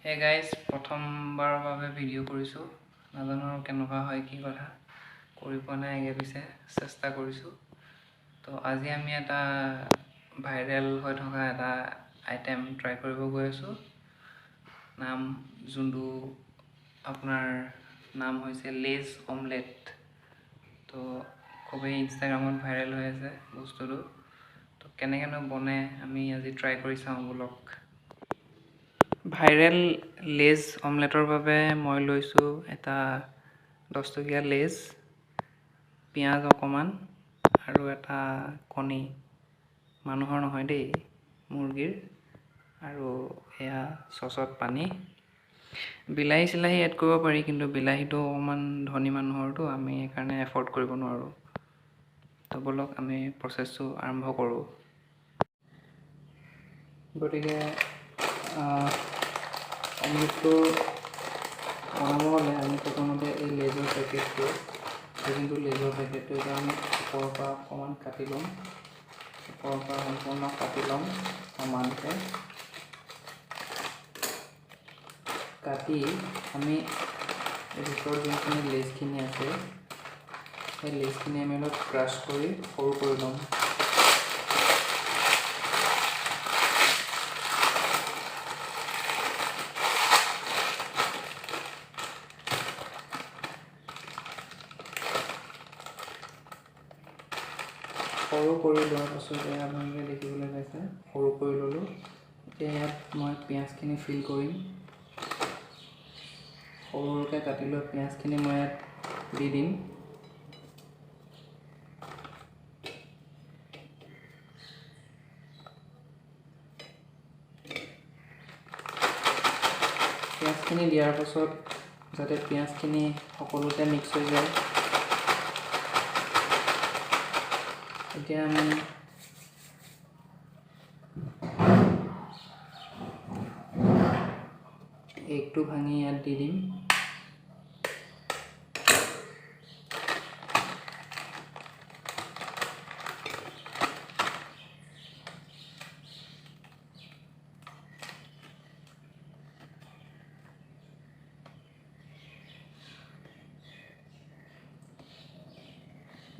Hey guys, প্ৰথমবাৰৰ বাবে video' কৰিছোঁ। নাজানো কেনেকুৱা হয় কি কথা কৰি পোৱা নাই আগে পিছে চেষ্টা কৰিছোঁ। তো আজি আমি এটা ভাইৰেল হৈ থকা এটা আইটেম ট্ৰাই কৰিব গৈ আছোঁ। নাম যোনটো আপোনাৰ নাম হৈছে লেজ অমলেট। তো খুবেই ইনষ্টাগ্ৰামত ভাইৰেল হৈ আছে বস্তুটো। তো কেনেকৈনো বনে আমি আজি ট্ৰাই কৰি চাওঁ বলক। ভাইৰেল লেজ অমলেটৰ বাবে মই লৈছোঁ এটা 10 টকীয়া লেজ, পিঁয়াজ অকণমান আৰু এটা কণী, মানুহৰ নহয় দেই, মুৰ্গীৰ, আৰু এয়া চচত পানী। বিলাহী চিলাহী এড কৰিব পাৰি, কিন্তু বিলাহীটো অকণমান ধনী মানুহৰতো, আমি সেইকাৰণে এফৰ্ড কৰিব নোৱাৰোঁ। তো বলক আমি প্ৰচেছটো আৰম্ভ কৰোঁ। গতিকে অমলেটটো বনাব হ'লে আমি প্ৰথমতে এই লেজৰ পেকেটটো, যোনটো লেজৰ পেকেটটো এইটো আমি ওপৰৰ পৰা অকণমান কাটি ল'ম। ওপৰৰ পৰা সম্পূৰ্ণ কাটি ল'ম সমানকৈ। কাটি আমি এই ভিতৰত যোনখিনি লেজখিনি আছে সেই লেজখিনি আমি অলপ ক্ৰাছ কৰি সৰু কৰি ল'ম। সৰু কৰি লোৱাৰ পাছতে আপোনালোকে দেখিবলৈ পাইছে সৰু কৰি ল'লোঁ। এতিয়া ইয়াত মই পিঁয়াজখিনি ফিল কৰিম। সৰুকৈ কাটি লোৱা পিঁয়াজখিনি মই ইয়াত দি দিম। পিঁয়াজখিনি দিয়াৰ পাছত যাতে পিঁয়াজখিনি সকলোতে মিক্স হৈ যায়, এতিয়া আমি এগটো ভাঙি ইয়াত দি দিম।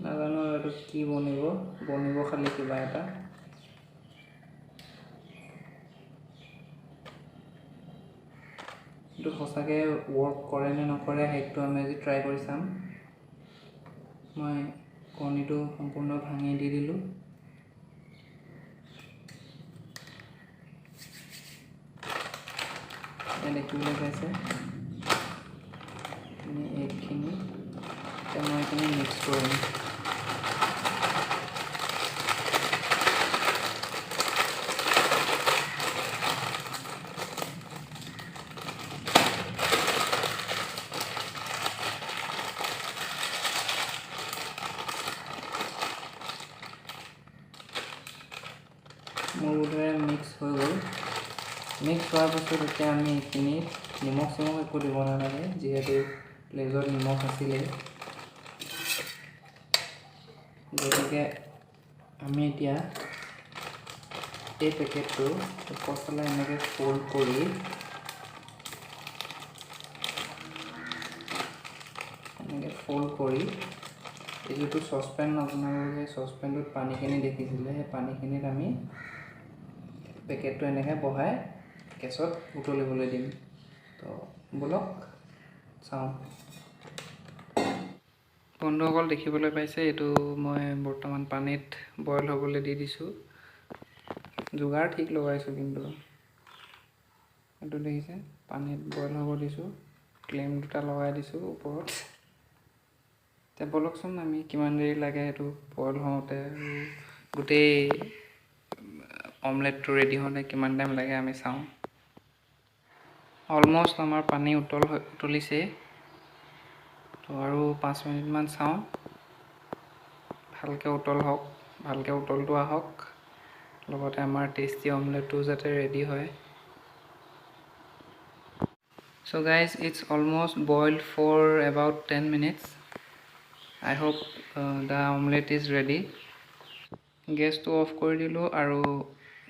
নাজানো এইটো কি বনিব খালি কিবা এটা। এইটো সঁচাকৈ ৱৰ্ক কৰে নে নকৰে সেইটো আমি আজি ট্ৰাই কৰি চাম। মই কণীটো সম্পূৰ্ণ ভাঙি দি দিলোঁ। দেখিবলৈ পাইছে এগখিনি। এতিয়া মই এইখিনি মিক্স কৰিম। মোৰ বোধেৰে মিক্স হৈ গ'ল। মিক্স হোৱাৰ পাছত এতিয়া আমি এইখিনি নিমখ চিমখ একো দিব নালাগে, যিহেতু লেজত নিমখ আছিলে। গতিকে আমি এতিয়া এই পেকেটটো ওপৰফালে এনেকৈ ফ'ল্ড কৰি এই যিটো চচপেন আপোনালোকে চচপেনটোত পানীখিনি দেখিছিলে, সেই পানীখিনিত আমি পেকেটটো এনেকৈ বহাই গেছত উতলিবলৈ দিম। তো বলক চাওঁ। বন্ধুসকল দেখিবলৈ পাইছে, এইটো মই বৰ্তমান পানীত বইল হ'বলৈ দি দিছোঁ। যোগাৰ ঠিক লগাইছোঁ, কিন্তু এইটো দেখিছে পানীত বইল হ'ব দিছোঁ। ক্লেম দুটা লগাই দিছোঁ ওপৰত। এতিয়া বলকচোন আমি কিমান দেৰি লাগে এইটো বইল হওঁতে, আৰু গোটেই অমলেটটো ৰেডি হওঁতে কিমান টাইম লাগে আমি চাওঁ। অলমষ্ট আমাৰ পানী উতলিছেই। তো আৰু 5 মিনিটমান চাওঁ, ভালকৈ উতল হওক, ভালকৈ উতলটো আহক, লগতে আমাৰ টেষ্টি অমলেটটো যাতে ৰেডি হয়। So guys, it's almost boiled for about 10 minutes. I hope the omelette is ready. গেছটো অফ কৰি দিলোঁ, আৰু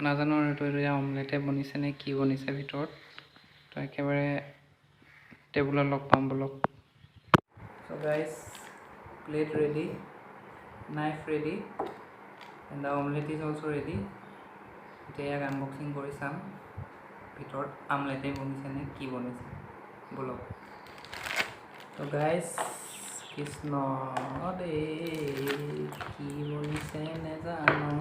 নাজানো এইটো এতিয়া অমলেটে বনিছে নে কি বনিছে ভিতৰত। তো একেবাৰে টেবুলত লগ পাম বলক। So guys, plate ready, knife ready, and the omelette is also ready. এতিয়া ইয়াক আনবক্সিং কৰি চাম ভিতৰত আমলেটেই বনিছে নে কি বনিছে বলক। তো গাইজ কৃষ্ণ দেই কি বনিছে নেজানো।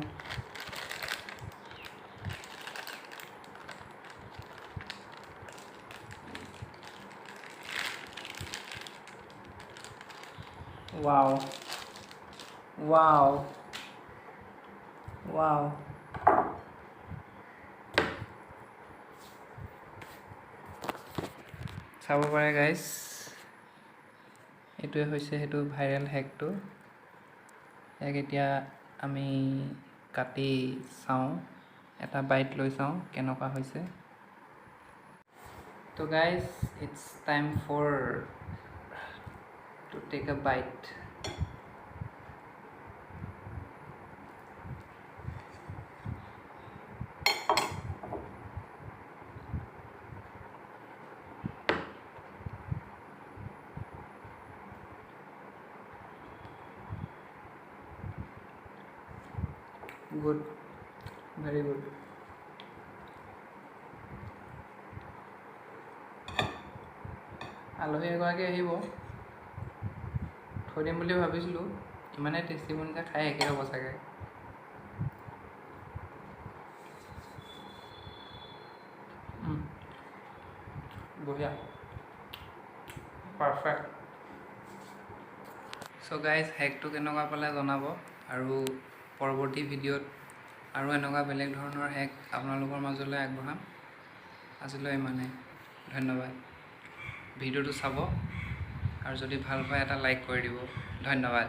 Wow. Wow. Wow. চাব পাৰে গাইজ, এইটোৱে হৈছে সেইটো ভাইৰেল হেকটো। ইয়াক এতিয়া আমি কাটি চাওঁ, এটা বাইট লৈ চাওঁ কেনেকুৱা হৈছে। তো guys it's time for to take a bite. Good, very good. আলহী এগৰাকী আহিব, থৈ দিম বুলি ভাবিছিলোঁ, ইমানেই টেষ্টি বনিছে খাই একে হ'ব চাগে। বঢ়িয়া, পাৰফেক্ট। চ' গাইজ হেকটো কেনেকুৱা পালে জনাব, আৰু পৰৱৰ্তী ভিডিঅ'ত আৰু এনেকুৱা বেলেগ ধৰণৰ হেক আপোনালোকৰ মাজলৈ আগবঢ়াম। আজিলৈ ইমানেই, ধন্যবাদ। ভিডিঅ'টো চাব আৰু যদি ভাল পায় এটা লাইক কৰি দিব। ধন্যবাদ।